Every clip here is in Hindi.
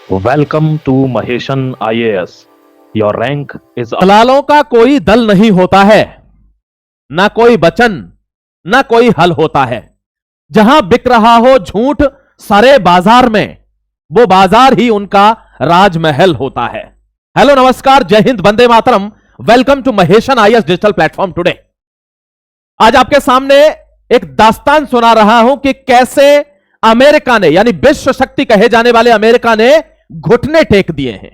Welcome to Maheshan IAS. Your rank is up. दलालों का कोई दल नहीं होता है, ना कोई वचन, ना कोई हल होता है। जहां बिक रहा हो झूठ सारे बाजार में, वो बाजार ही उनका राजमहल होता है। हेलो नमस्कार, जय हिंद, Vande Mataram. Welcome to Mahesan IAS digital platform today. आज आपके सामने एक दास्तान सुना रहा हूं कि कैसे अमेरिका ने, यानी विश्व शक्ति कहे जाने वाले अमेरिका ने घुटने टेक दिए हैं।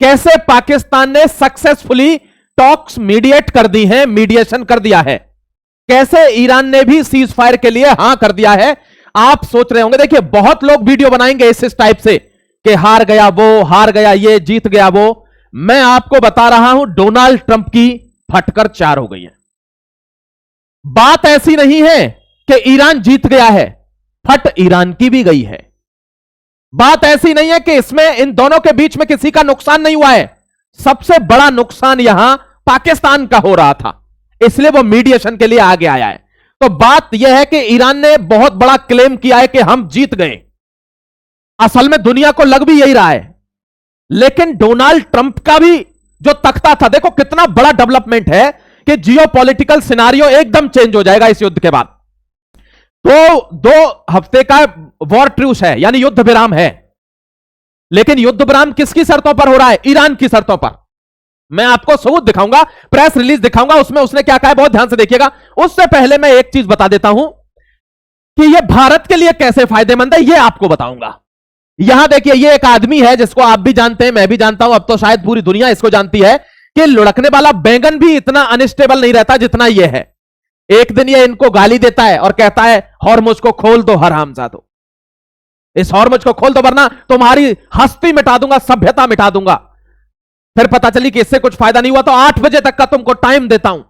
कैसे पाकिस्तान ने सक्सेसफुली टॉक्स मीडिएट कर दी हैं, मीडिएशन कर दिया है। कैसे ईरान ने भी सीज फायर के लिए हां कर दिया है। आप सोच रहे होंगे, देखिए बहुत लोग वीडियो बनाएंगे इस टाइप से कि हार गया वो, हार गया ये, जीत गया वो। मैं आपको बता रहा हूं, डोनाल्ड ट्रंप की फटकर 4 हो गई है। बात ऐसी नहीं है कि ईरान जीत गया है, फट ईरान की भी गई है। बात ऐसी नहीं है कि इसमें इन दोनों के बीच में किसी का नुकसान नहीं हुआ है। सबसे बड़ा नुकसान यहां पाकिस्तान का हो रहा था, इसलिए वो मीडिएशन के लिए आगे आया है। तो बात यह है कि ईरान ने बहुत बड़ा क्लेम किया है कि हम जीत गए। असल में दुनिया को लग भी यही रहा है, लेकिन डोनाल्ड ट्रंप का भी जो तख्ता था, देखो कितना बड़ा डेवलपमेंट है कि जियोपॉलिटिकल सिनारियो एकदम चेंज हो जाएगा इस युद्ध के बाद। तो 2 हफ्ते का वॉर ट्रूस है, यानी युद्ध विराम है, लेकिन युद्ध विराम किसकी शर्तों पर हो रहा है? ईरान की शर्तों पर। मैं आपको सबूत दिखाऊंगा, प्रेस रिलीज दिखाऊंगा, उसमें उसने क्या कहा है, बहुत ध्यान से देखिएगा। उससे पहले मैं एक चीज बता देता हूं कि यह भारत के लिए कैसे फायदेमंद है, यह आपको बताऊंगा। यहां देखिए, यह एक आदमी है जिसको आप भी जानते हैं, मैं भी जानता हूं, अब तो शायद पूरी दुनिया इसको जानती है कि लुढ़कने वाला बैंगन भी इतना अनस्टेबल नहीं रहता जितना यह है। एक दिन ये इनको गाली देता है और कहता है हॉर्मुज को खोल दो हरामजादो, इस हॉर्मुज को खोल दो वरना तुम्हारी हस्ती मिटा दूंगा, सभ्यता मिटा दूंगा। फिर पता चली कि इससे कुछ फायदा नहीं हुआ, तो 8 बजे तक का तुमको टाइम देता हूं,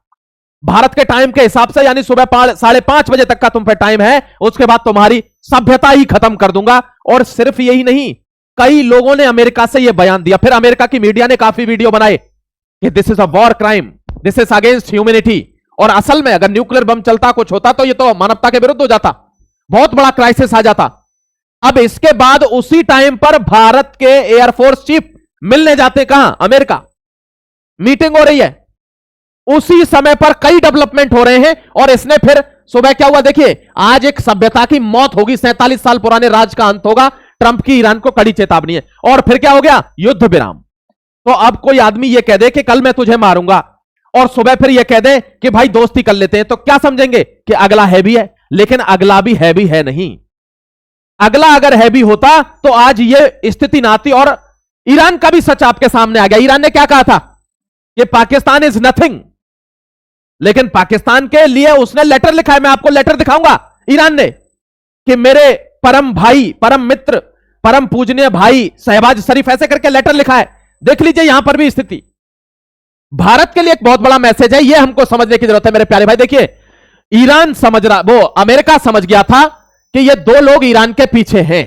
भारत के टाइम के हिसाब से, यानी सुबह 5:30 बजे तक का तुम पे टाइम है। उसके बाद तुम्हारी सभ्यता ही खत्म कर दूंगा। और सिर्फ यही नहीं, कई लोगों ने अमेरिका से यह बयान दिया। फिर अमेरिका की मीडिया ने काफी वीडियो बनाए कि this is a war crime, this is against humanity. और असल में अगर न्यूक्लियर बम चलता, कुछ होता, तो यह तो मानवता के विरुद्ध हो जाता, बहुत बड़ा क्राइसिस आ जाता। अब इसके बाद उसी टाइम पर भारत के एयरफोर्स चीफ मिलने जाते, कहां? अमेरिका। मीटिंग हो रही है, उसी समय पर कई डेवलपमेंट हो रहे हैं। और इसने फिर सुबह क्या हुआ देखिए, आज एक सभ्यता की मौत होगी, 47 साल पुराने राज का अंत होगा। ट्रंप की ईरान को कड़ी चेतावनी है। और फिर क्या हो गया? युद्ध विराम। तो अब कोई आदमी यह कह दे कि कल मैं तुझे मारूंगा, और सुबह फिर यह कह दे कि भाई दोस्ती कर लेते हैं, तो क्या समझेंगे कि अगला हैवी है। लेकिन अगला भी हैवी है नहीं। अगला अगर हैवी होता तो आज यह स्थिति ना आती। और ईरान का भी सच आपके सामने आ गया। ईरान ने क्या कहा था कि पाकिस्तान इज नथिंग, लेकिन पाकिस्तान के लिए उसने लेटर लिखा है। मैं आपको लेटर दिखाऊंगा ईरान ने, कि मेरे परम भाई, परम मित्र, परम पूजनीय भाई शहबाज शरीफ, ऐसे करके लेटर लिखा है। देख लीजिए यहां पर भी स्थिति। भारत के लिए एक बहुत बड़ा मैसेज है, यह हमको समझने की जरूरत है मेरे प्यारे भाई। देखिए, ईरान समझ रहा, वो अमेरिका समझ गया था कि ये 2 लोग ईरान के पीछे हैं।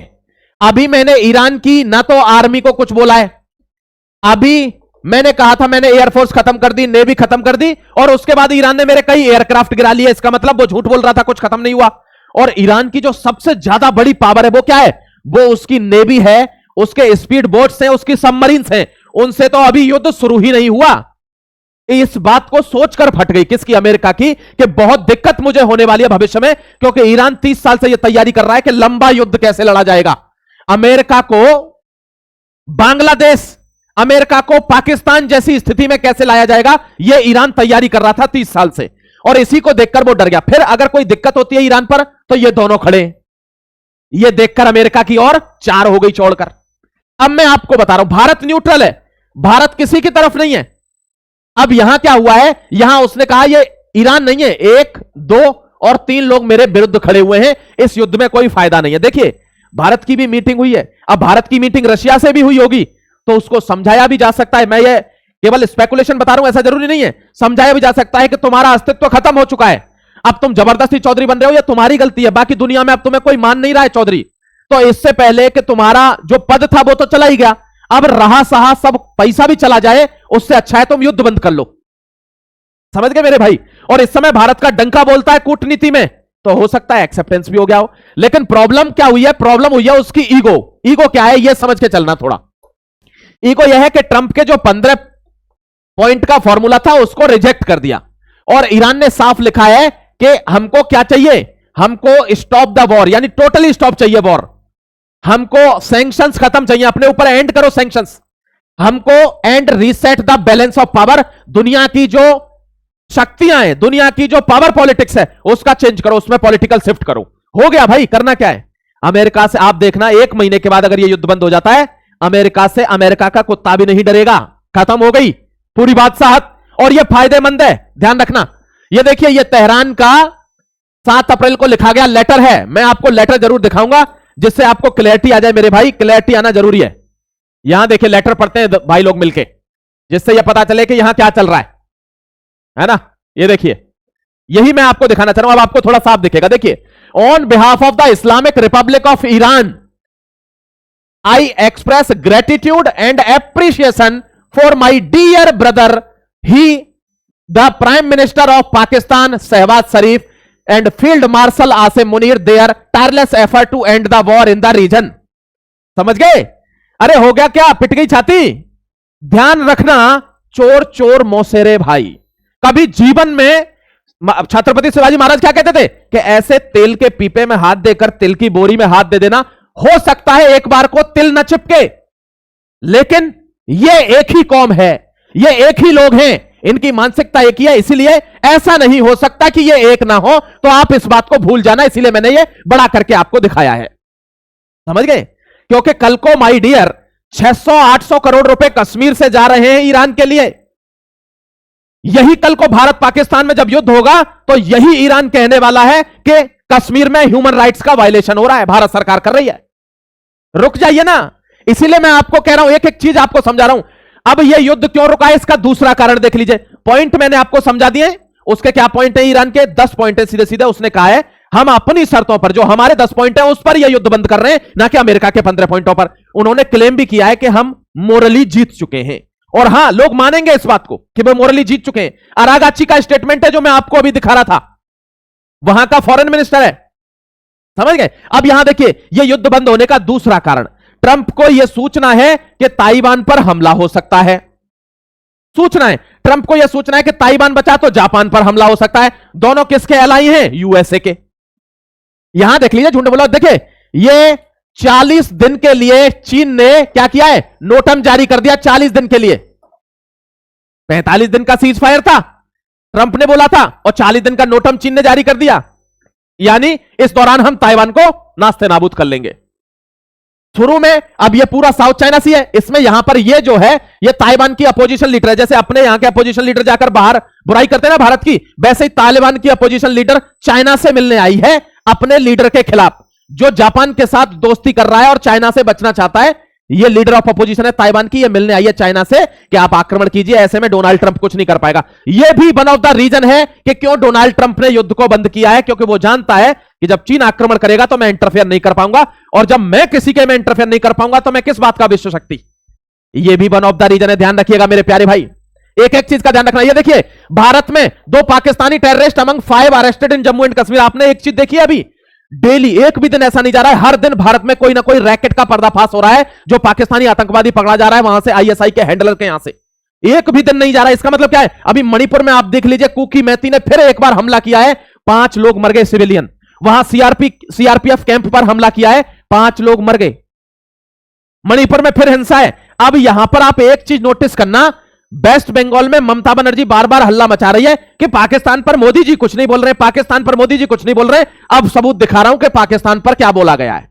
अभी मैंने ईरान की ना तो आर्मी को कुछ बोला है, अभी मैंने कहा था मैंने एयरफोर्स खत्म कर दी, नेवी खत्म कर दी, और उसके बाद ईरान ने मेरे कई एयरक्राफ्ट गिरा लिए। इसका मतलब वो झूठ बोल रहा था, कुछ खत्म नहीं हुआ। और ईरान की जो सबसे ज्यादा बड़ी पावर है वो क्या है? वो उसकी नेवी है, उसके स्पीड बोट्स हैं, उसकी सबमरीन्स हैं। उनसे तो अभी युद्ध शुरू ही नहीं हुआ। इस बात को सोचकर फट गई, किसकी? अमेरिका की, कि बहुत दिक्कत मुझे होने वाली है भविष्य में, क्योंकि ईरान 30 साल से यह तैयारी कर रहा है कि लंबा युद्ध कैसे लड़ा जाएगा। अमेरिका को बांग्लादेश, अमेरिका को पाकिस्तान जैसी स्थिति में कैसे लाया जाएगा, यह ईरान तैयारी कर रहा था 30 साल से। और इसी को देखकर वो डर गया। फिर अगर कोई दिक्कत होती है ईरान पर, तो ये दोनों खड़े। ये देखकर अमेरिका की और 4 हो गई छोड़कर। अब मैं आपको बता रहा हूं, भारत न्यूट्रल है, भारत किसी की तरफ नहीं है। अब यहां क्या हुआ है, यहां उसने कहा ये ईरान नहीं है, 1, 2 और 3 लोग मेरे विरुद्ध खड़े हुए हैं, इस युद्ध में कोई फायदा नहीं है। देखिए, भारत की भी मीटिंग हुई है। अब भारत की मीटिंग रशिया से भी हुई होगी, तो उसको समझाया भी जा सकता है। मैं ये केवल स्पेकुलेशन बता रहा हूं, ऐसा जरूरी नहीं है। समझाया भी जा सकता है कि तुम्हारा अस्तित्व खत्म हो चुका है, अब तुम जबरदस्ती चौधरी बन रहे हो, यह तुम्हारी गलती है, बाकी दुनिया में अब तुम्हें कोई मान नहीं रहा है चौधरी। तो इससे पहले कि तुम्हारा जो पद था वो तो चला ही गया, अब रहा सहा सब पैसा भी चला जाए, उससे अच्छा है तुम युद्ध बंद कर लो। समझ गए मेरे भाई? और इस समय भारत का डंका बोलता है कूटनीति में, तो हो सकता है एक्सेप्टेंस भी हो गया हो। लेकिन प्रॉब्लम क्या हुई है? प्रॉब्लम हुई है उसकी ईगो। ईगो क्या है यह समझ के चलना थोड़ा। ईगो यह है कि ट्रंप के जो 15 पॉइंट का फॉर्मूला था उसको रिजेक्ट कर दिया और ईरान ने साफ लिखा है कि हमको क्या चाहिए, हमको स्टॉप द वॉर, यानी टोटली स्टॉप चाहिए वॉर, हमको सैंक्शंस खत्म चाहिए, अपने ऊपर एंड करो सैंक्शंस, हमको and reset the balance of power, दुनिया की जो शक्तियां हैं, दुनिया की जो पावर पॉलिटिक्स है उसका चेंज करो, उसमें पॉलिटिकल शिफ्ट करो। हो गया भाई, करना क्या है। अमेरिका से आप देखना 1 महीने के बाद अगर यह युद्ध बंद हो जाता है, अमेरिका से अमेरिका का कुत्ता भी नहीं डरेगा, खत्म हो गई पूरी बात साहब। और यह फायदेमंद है, ध्यान रखना। यह देखिए, यह तेहरान का 7 अप्रैल को लिखा गया लेटर है, मैं आपको लेटर जरूर दिखाऊंगा जिससे आपको क्लैरिटी आ जाए मेरे भाई, क्लैरिटी आना जरूरी है। यहां देखिए लेटर पढ़ते हैं भाई लोग मिलके, जिससे यह पता चले कि यहां क्या चल रहा है ना। ये देखिए, यही मैं आपको दिखाना चाह रहा हूं, अब आपको थोड़ा साफ दिखेगा। देखिए, on behalf of the Islamic Republic of Iran I express gratitude and appreciation for my dear brother he the prime minister of Pakistan Shehbaz Sharif and field marshal Asim Munir their tireless effort to end the war in the region. समझ गए? अरे हो गया क्या, पिट गई छाती। ध्यान रखना, चोर चोर मौसेरे भाई, कभी जीवन में छत्रपति शिवाजी महाराज क्या कहते थे कि ऐसे तेल के पीपे में हाथ देकर तिल की बोरी में हाथ दे देना, हो सकता है एक बार को तिल न चिपके, लेकिन ये एक ही कौम है, ये एक ही लोग हैं, इनकी मानसिकता एक ही है, इसीलिए ऐसा नहीं हो सकता कि ये एक ना हो। तो आप इस बात को भूल जाना, इसीलिए मैंने ये बड़ा करके आपको दिखाया है। समझ गए? क्योंकि कल को माय डियर 600-800 करोड़ रुपए कश्मीर से जा रहे हैं ईरान के लिए। यही कल को भारत पाकिस्तान में जब युद्ध होगा तो यही ईरान कहने वाला है कि कश्मीर में ह्यूमन राइट्स का वायलेशन हो रहा है, भारत सरकार कर रही है। रुक जाइए ना, इसीलिए मैं आपको कह रहा हूं, एक एक चीज आपको समझा रहा हूं। अब यह युद्ध क्यों रुका है, इसका दूसरा कारण देख लीजिए। पॉइंट मैंने आपको समझा दिए, उसके क्या पॉइंट है, ईरान के 10 पॉइंट है सीधे सीधे। उसने कहा है हम अपनी शर्तों पर, जो हमारे 10 पॉइंट है उस पर यह युद्ध बंद कर रहे हैं, ना कि अमेरिका के 15 पॉइंटों पर। उन्होंने क्लेम भी किया है कि हम मोरली जीत चुके हैं, और हां, लोग मानेंगे इस बात को कि वे मोरली जीत चुके हैं। अरागाची का स्टेटमेंट है जो मैं आपको अभी दिखा रहा था, वहां का फॉरेन मिनिस्टर है। समझ गए? अब यहां देखिए, यह युद्ध बंद होने का दूसरा कारण, ट्रंप को यह सूचना है कि ताइवान पर हमला हो सकता है। सूचना है, ट्रंप को यह सूचना है कि ताइवान बचा तो जापान पर हमला हो सकता है। दोनों किसके एलाई हैं? यूएसए के। यहां देख लीजिए, झुंड बोला, देखिए ये 40 दिन के लिए चीन ने क्या किया है, नोटम जारी कर दिया 40 दिन के लिए। 45 दिन का सीज फायर था, ट्रंप ने बोला था, और 40 दिन का नोटम चीन ने जारी कर दिया, यानी इस दौरान हम ताइवान को नास्ते नाबूद कर लेंगे। शुरू में, अब ये पूरा साउथ चाइना सी है, इसमें यहां पर ये जो है ये ताइवान की अपोजिशन लीडर है। जैसे अपने यहां के अपोजिशन लीडर जाकर बाहर बुराई करते हैं ना भारत की, वैसे ही तालिबान की अपोजिशन लीडर चाइना से मिलने आई है अपने लीडर के खिलाफ, जो जापान के साथ दोस्ती कर रहा है और चाइना से बचना चाहता है। ये लीडर ऑफ अपोजिशन है ताइवान की, ये मिलने आई है चाइना से कि आप आक्रमण कीजिए, ऐसे में डोनाल्ड ट्रंप कुछ नहीं कर पाएगा। यह भी वन ऑफ द रीजन है कि क्यों डोनाल्ड ट्रंप ने युद्ध को बंद किया है, क्योंकि वो जानता है कि जब चीन आक्रमण करेगा तो मैं इंटरफेयर नहीं कर पाऊंगा, और जब मैं किसी के में इंटरफेयर नहीं कर पाऊंगा तो मैं किस बात का विश्व शक्ति। यह भी वन ऑफ द रीजन है, ध्यान रखिएगा मेरे प्यारे भाई, एक एक चीज का ध्यान रखना। ये देखिए, भारत में 2 Pakistani terrorist among 5 arrested in Jammu and Kashmir. आपने एक चीज देखी है, अभी डेली एक भी दिन ऐसा नहीं जा रहा है, हर दिन भारत में कोई ना कोई रैकेट का पर्दाफाश हो रहा है, जो पाकिस्तानी आतंकवादी पकड़ा जा रहा है वहां से, आईएसआई के हैंडलर के यहां से। एक भी दिन नहीं जा रहा है। इसका मतलब क्या है, अभी मणिपुर में आप देख लीजिए, कुकी मैती ने फिर एक बार हमला किया है, 5 लोग मर गए सिविलियन। वहां सीआरपीएफ कैंप पर हमला किया है, 5 लोग मर गए। मणिपुर में फिर हिंसा है। अब यहां पर आप एक चीज नोटिस करना, वेस्ट बंगाल में ममता बनर्जी बार बार हल्ला मचा रही है कि पाकिस्तान पर मोदी जी कुछ नहीं बोल रहे, पाकिस्तान पर मोदी जी कुछ नहीं बोल रहे। अब सबूत दिखा रहा हूं कि पाकिस्तान पर क्या बोला गया है,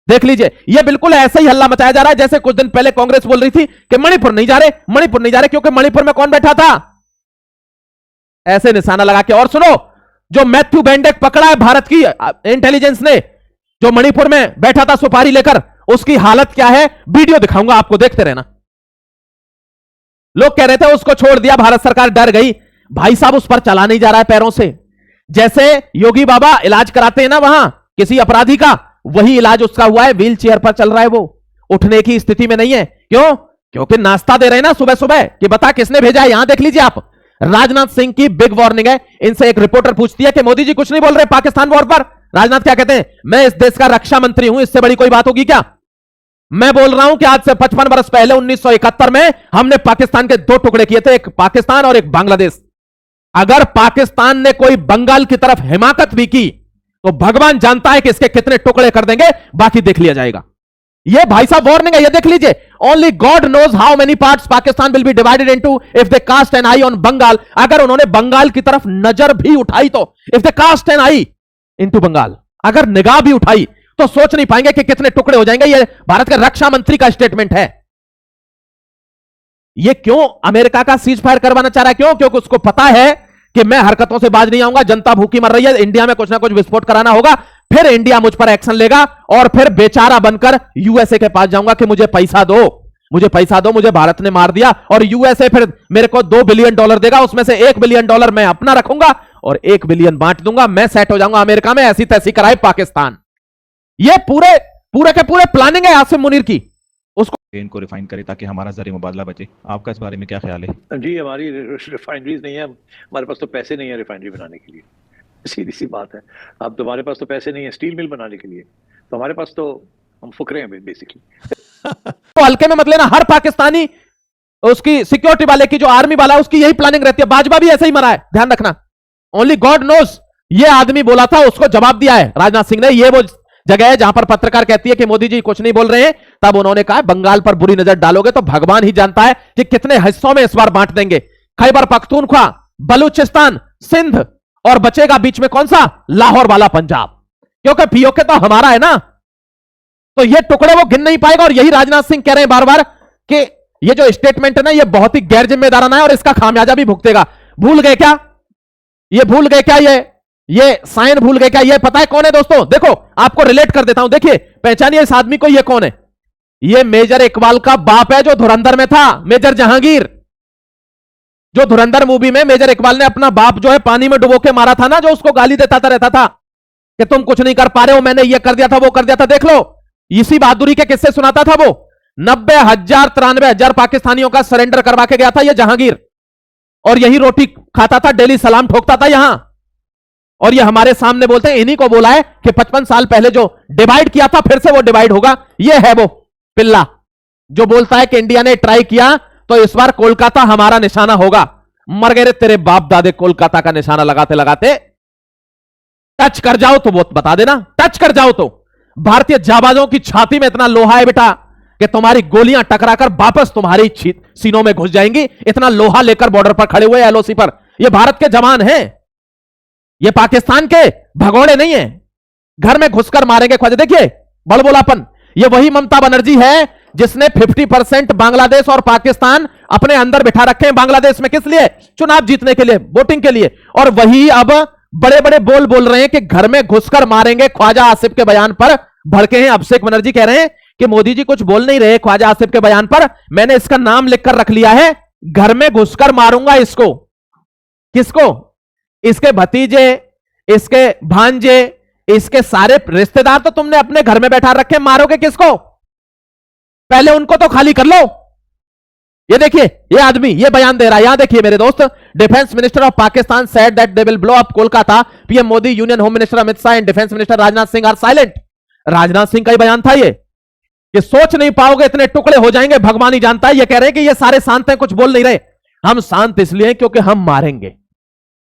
देख लीजिए। यह बिल्कुल ऐसे ही हल्ला मचाया जा रहा है जैसे कुछ दिन पहले कांग्रेस बोल रही थी कि मणिपुर नहीं जा रहे, मणिपुर नहीं जा रहे, क्योंकि मणिपुर में कौन बैठा था, ऐसे निशाना लगा के। और सुनो, जो मैथ्यू बेंडेक पकड़ा है भारत की इंटेलिजेंस ने, जो मणिपुर में बैठा था सुपारी लेकर, उसकी हालत क्या है, वीडियो दिखाऊंगा आपको, देखते रहना। लोग कह रहे थे उसको छोड़ दिया, भारत सरकार डर गई। भाई साहब, उस पर चला नहीं जा रहा है पैरों से। जैसे योगी बाबा इलाज कराते हैं ना वहां किसी अपराधी का, वही इलाज उसका हुआ है, व्हील चेयर पर चल रहा है, वो उठने की स्थिति में नहीं है। क्यों? क्योंकि नाश्ता दे रहे हैं ना सुबह सुबह कि बता किसने भेजा है। यहां देख लीजिए आप, राजनाथ सिंह की बिग वार्निंग है। इनसे एक रिपोर्टर पूछती है कि मोदी जी कुछ नहीं बोल रहे पाकिस्तान वॉर पर। राजनाथ क्या कहते हैं, मैं इस देश का रक्षा मंत्री हूं, इससे बड़ी कोई बात होगी क्या। मैं बोल रहा हूं कि आज से 55 वर्ष पहले 1971 में हमने पाकिस्तान के दो टुकड़े किए थे, एक पाकिस्तान और एक बांग्लादेश। अगर पाकिस्तान ने कोई बंगाल की तरफ हिमाकत भी की तो भगवान जानता है कि इसके कितने टुकड़े कर देंगे, बाकी देख लिया जाएगा। ये भाई साहब वार्निंग है, ये देख लीजिए। Only God knows how many parts Pakistan will be divided into if they cast an eye on Bengal. अगर उन्होंने बंगाल की तरफ नजर भी उठाई तो, if they cast an eye into Bengal, अगर निगाह भी उठाई तो सोच नहीं पाएंगे कि कितने टुकड़े हो जाएंगे। ये भारत के रक्षा मंत्री का स्टेटमेंट है। ये क्यों अमेरिका का सीज फायर करवाना चाह रहा है? क्यों? क्योंकि उसको पता है कि मैं हरकतों से बाज नहीं आऊंगा, जनता भूखी मर रही है, इंडिया में कुछ ना कुछ विस्फोट कराना होगा, फिर इंडिया मुझ पर एक्शन लेगा और फिर बेचारा बनकर यूएसए के पास जाऊंगा कि मुझे पैसा दो, मुझे पैसा दो, मुझे भारत ने मार दिया। और यूएसए फिर मेरे को $2 बिलियन देगा, उसमें से $1 बिलियन मैं अपना रखूंगा और $1 बिलियन बांट दूंगा, मैं सेट हो जाऊंगा अमेरिका में। ऐसी तैसी कराए पाकिस्तान। ये पूरे के पूरे प्लानिंग है आसिम मुनीर की। उसको इनको रिफाइन करे ताकि हमारा जरिए मुबादला बचे। आपका इस बारे में क्या ख्याल है? जी, हमारी रिफाइनरीज नहीं है, हमारे पास तो पैसे नहीं है रिफाइनरी बनाने के लिए, सीधी सी बात है। अब तुम्हारे पास तो पैसे नहीं है स्टील मिल बनाने के लिए, तो हमारे पास तो हम फुकरे हैं बेसिकली। तो हल्के में मत लेना, हर पाकिस्तानी उसकी सिक्योरिटी वाले की, जो आर्मी वाला है, उसकी यही प्लानिंग रहती है। बाजवा भी ऐसे ही मरा है, ध्यान रखना। ओनली गॉड नोज ये आदमी बोला था, उसको जवाब दिया है राजनाथ सिंह ने। ये वो जगह है जहां पर पत्रकार कहती है कि मोदी जी कुछ नहीं बोल रहे हैं, तब उन्होंने कहा बंगाल पर बुरी नजर डालोगे तो भगवान ही जानता है कि कितने हिस्सों में इस बार बांट देंगे। खैबर पख्तूनख्वा, बलूचिस्तान, सिंध और बचेगा बीच में कौन सा? लाहौर वाला पंजाब, क्योंकि पीओके तो हमारा है ना। तो ये टुकड़े वो गिन नहीं पाएगा। और यही राजनाथ सिंह कह रहे हैं बार बार कि ये जो स्टेटमेंट है ना, ये बहुत ही गैर जिम्मेदाराना है और इसका खामियाजा भी भुगतेगा। भूल गए क्या? ये भूल गए क्या? ये साइन भूल गए क्या? ये पता है कौन है दोस्तों? देखो आपको रिलेट कर देता हूं, देखिए पहचानिए इस आदमी को। ये कौन है? ये मेजर इकबाल का बाप है जो धुरंधर में था, मेजर जहांगीर। जो धुरंधर मूवी में मेजर इकबाल ने अपना बाप जो है पानी में डुबो के मारा था ना, जो उसको गाली देता रहता था कि तुम कुछ नहीं कर पा रहे हो, मैंने ये कर दिया था, वो कर दिया था। देख लो, इसी बहादुरी के किस्से सुनाता था वो। 90,000 93,000 पाकिस्तानियों का सरेंडर करवा के गया था ये जहांगीर, और यही रोटी खाता था, डेली सलाम ठोकता था यहां। और ये हमारे सामने बोलते हैं, इन्हीं को बोला है कि 55 साल पहले जो डिवाइड किया था फिर से वो डिवाइड होगा। ये है वो पिल्ला जो बोलता है कि इंडिया ने ट्राई किया तो इस बार कोलकाता हमारा निशाना होगा। मर गए रे तेरे बाप दादे कोलकाता का निशाना लगाते लगाते। टच कर जाओ तो वो बता देना, टच कर जाओ तो। भारतीय जाबाजों की छाती में इतना लोहा है बेटा कि तुम्हारी गोलियां टकराकर वापस तुम्हारी सीनों में घुस जाएंगी। इतना लोहा लेकर बॉर्डर पर खड़े हुए एलओसी पर ये भारत के जवान हैं, ये पाकिस्तान के भगोड़े नहीं है। घर में घुसकर मारेंगे ख्वाजा। देखिए बड़बोलापन, ये वही ममता बनर्जी है जिसने 50% बांग्लादेश और पाकिस्तान अपने अंदर बिठा रखे हैं। बांग्लादेश में किस लिए? चुनाव जीतने के लिए, वोटिंग के लिए। और वही अब बड़े बड़े बोल रहे हैं कि घर में घुसकर मारेंगे। ख्वाजा आसिफ के बयान पर भड़के हैं। अभिषेक बनर्जी कह रहे हैं कि मोदी जी कुछ बोल नहीं रहे ख्वाजा आसिफ के बयान पर, मैंने इसका नाम लिखकर रख लिया है, घर में घुसकर मारूंगा इसको। किसको? इसके भतीजे, इसके भांजे, इसके सारे रिश्तेदार तो तुमने अपने घर में बैठा रखे, मारोगे किसको? पहले उनको तो खाली कर लो। ये देखिए ये आदमी ये बयान दे रहा है, यहां देखिए मेरे दोस्त। Defence minister of Pakistan said that they will blow up Kolkata. PM Modi, union home minister Amit Shah and defence minister Rajnath Singh are silent. Rajnath Singh का ही बयान था ये कि सोच नहीं पाओगे इतने टुकड़े हो जाएंगे, भगवान ही जानता है। ये कह रहे हैं कि ये सारे शांत हैं, कुछ बोल नहीं रहे। हम शांत इसलिए हैं क्योंकि हम मारेंगे,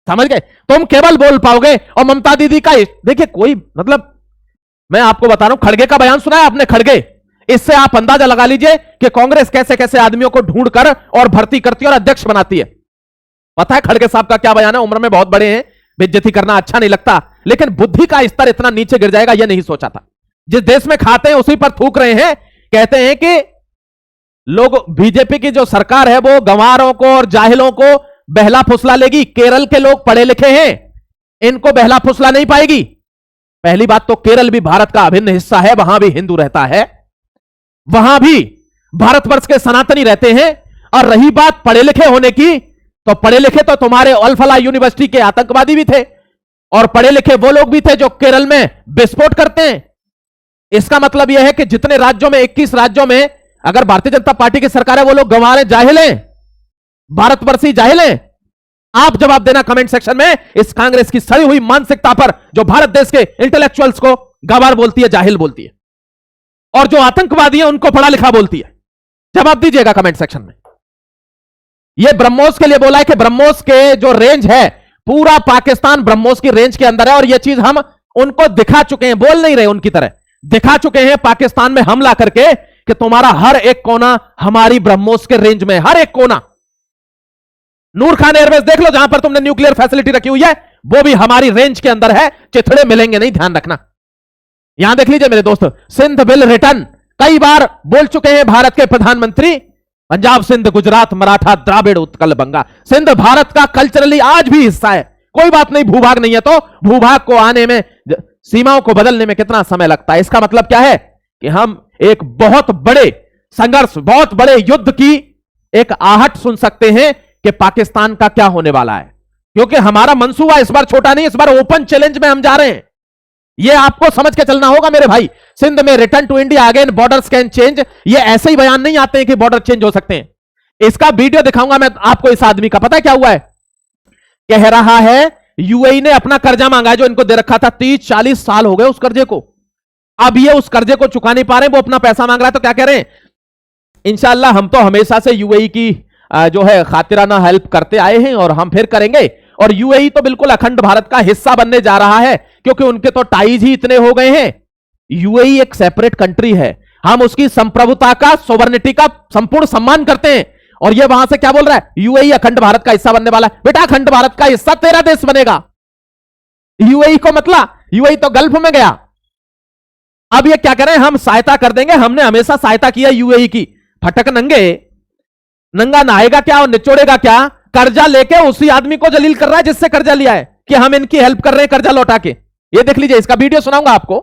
समझ गए? तुम केवल बोल पाओगे। और ममता दीदी का देखिए कोई मतलब, मैं आपको बता रहा हूं, खड़गे का बयान सुना है आपने? खड़गे, इससे आप अंदाजा लगा लीजिए कि कांग्रेस कैसे कैसे आदमियों को ढूंढकर और भर्ती करती है और अध्यक्ष बनाती है। पता है खड़गे साहब का क्या बयान है? उम्र में बहुत बड़े हैं, बेइज्जती करना अच्छा नहीं लगता, लेकिन बुद्धि का स्तर इतना नीचे गिर जाएगा यह नहीं सोचा था। जिस देश में खाते हैं उसी पर थूक रहे हैं। कहते हैं कि लोग, बीजेपी की जो सरकार है वो गंवारों को और जाहिलों को बहला फुसला लेगी। केरल के लोग पढ़े लिखे हैं, इनको बहला फुसला नहीं पाएगी। पहली बात तो केरल भी भारत का अभिन्न हिस्सा है, वहां भी हिंदू रहता है, वहां भी भारतवर्ष के सनातनी रहते हैं। और रही बात पढ़े लिखे होने की, तो पढ़े लिखे तो तुम्हारे अल-फलाह यूनिवर्सिटी के आतंकवादी भी थे, और पढ़े लिखे वो लोग भी थे जो केरल में विस्फोट करते हैं। इसका मतलब यह है कि जितने राज्यों में, 21 राज्यों में अगर भारतीय जनता पार्टी की सरकार है, वो लोग गंवार हैं, जाहिल हैं, भारतवर्षी जाहिल हैं। आप जवाब देना कमेंट सेक्शन में इस कांग्रेस की सड़ी हुई मानसिकता पर, जो भारत देश के इंटेलेक्चुअल्स को गंवार बोलती है, जाहिल बोलती है। और जो आतंकवादी है उनको पढ़ा लिखा बोलती है? जवाब दीजिएगा कमेंट सेक्शन में। यह ब्रह्मोस के लिए बोला है कि ब्रह्मोस के जो रेंज है, पूरा पाकिस्तान ब्रह्मोस की रेंज के अंदर है, और यह चीज हम उनको दिखा चुके हैं, बोल नहीं रहे उनकी तरह, दिखा चुके हैं पाकिस्तान में हमला करके कि तुम्हारा हर एक कोना हमारी ब्रह्मोस के रेंज में, हर एक कोना। नूर खान एयरबेस देख लो, जहां पर तुमने न्यूक्लियर फैसिलिटी रखी हुई है, वो भी हमारी रेंज के अंदर है। चिथड़े मिलेंगे नहीं, ध्यान रखना। यहां देख लीजिए मेरे दोस्त, सिंध बिल रिटर्न कई बार बोल चुके हैं भारत के प्रधानमंत्री। पंजाब, सिंध, गुजरात, मराठा, द्राविड़, उत्कल, बंगा। सिंध भारत का कल्चरली आज भी हिस्सा है। कोई बात नहीं, भूभाग नहीं है तो भूभाग को आने में, सीमाओं को बदलने में कितना समय लगता है। इसका मतलब क्या है कि हम एक बहुत बड़े संघर्ष, बहुत बड़े युद्ध की एक आहट सुन सकते हैं कि पाकिस्तान का क्या होने वाला है, क्योंकि हमारा मंसूबा इस बार छोटा नहीं, इस बार ओपन चैलेंज में हम जा रहे हैं। यह आपको समझ के चलना होगा मेरे भाई। सिंध में return to India again, borders can change, ये ऐसे ही बयान नहीं आते हैं कि बॉर्डर चेंज हो सकते हैं। इसका वीडियो दिखाऊंगा मैं आपको। इस आदमी का पता है क्या हुआ है? कह रहा है यूएई ने अपना कर्जा मांगा है जो इनको दे रखा था, 30-40 साल हो गए उस कर्जे को। अब ये उस कर्जे को चुका नहीं पा रहे, वो अपना पैसा मांग रहा है। तो क्या कह रहे हैं? इंशाअल्लाह हम तो हमेशा से यूएई की जो है खातिराना हेल्प करते आए हैं और हम फिर करेंगे। और यूएई तो बिल्कुल अखंड भारत का हिस्सा बनने जा रहा है, क्योंकि उनके तो टाइज ही इतने हो गए हैं। यूएई एक सेपरेट कंट्री है, हम उसकी संप्रभुता का, सोवर्निटी का संपूर्ण सम्मान करते हैं। और ये वहां से क्या बोल रहा है? यूएई अखंड भारत का हिस्सा बनने वाला है। बेटा अखंड भारत का हिस्सा तेरा देश बनेगा। यूएई को मतलब, यूएई तो गल्फ में गया। अब ये क्या कह रहे हैं? हम सहायता कर देंगे, हमने हमेशा सहायता किया यूएई की। फटक नंगे, नंगा नहाएगा क्या और निचोड़ेगा क्या? कर्जा लेके उसी आदमी को जलील कर रहा है जिससे कर्जा लिया है, कि हम इनकी हेल्प कर रहे हैं कर्जा लौटा के। ये देख लीजिए, इसका वीडियो सुनाऊंगा आपको।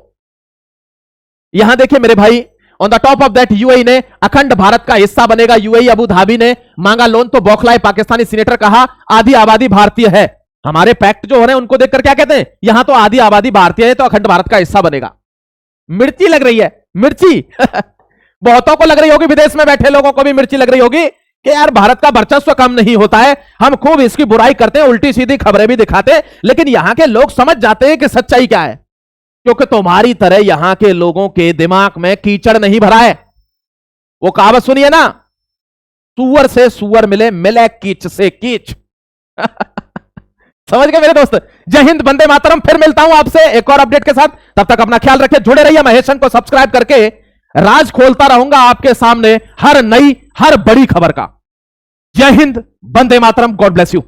यहां देखिए मेरे भाई, on the top of that UAE ने अखंड भारत का हिस्सा बनेगा। यूएई अबू धाबी ने मांगा लोन तो बौखलाए पाकिस्तानी सीनेटर, कहा आधी आबादी भारतीय है। हमारे पैक्ट जो हो रहे हैं उनको देखकर क्या कहते हैं? यहां तो आधी आबादी भारतीय है तो अखंड भारत का हिस्सा बनेगा। मिर्ची लग रही है, मिर्ची बहुतों को लग रही होगी, विदेश में बैठे लोगों को भी मिर्ची लग रही होगी कि यार भारत का वर्चस्व कम नहीं होता है, हम खूब इसकी बुराई करते हैं, उल्टी सीधी खबरें भी दिखाते हैं, लेकिन यहां के लोग समझ जाते हैं कि सच्चाई क्या है, क्योंकि तुम्हारी तरह यहां के लोगों के दिमाग में कीचड़ नहीं भरा है। वो कहावत सुनिए ना, सुअर से सुअर मिले, मिले कीच से कीच समझ गए मेरे दोस्त? जय हिंद, वंदे मातरम। फिर मिलता हूं आपसे एक और अपडेट के साथ, तब तक अपना ख्याल रखें, जुड़े रहिए। महेशन को सब्सक्राइब करके राज खोलता रहूंगा आपके सामने हर नई, हर बड़ी खबर का। जय हिंद, वंदे मातरम, गॉड ब्लेस यू।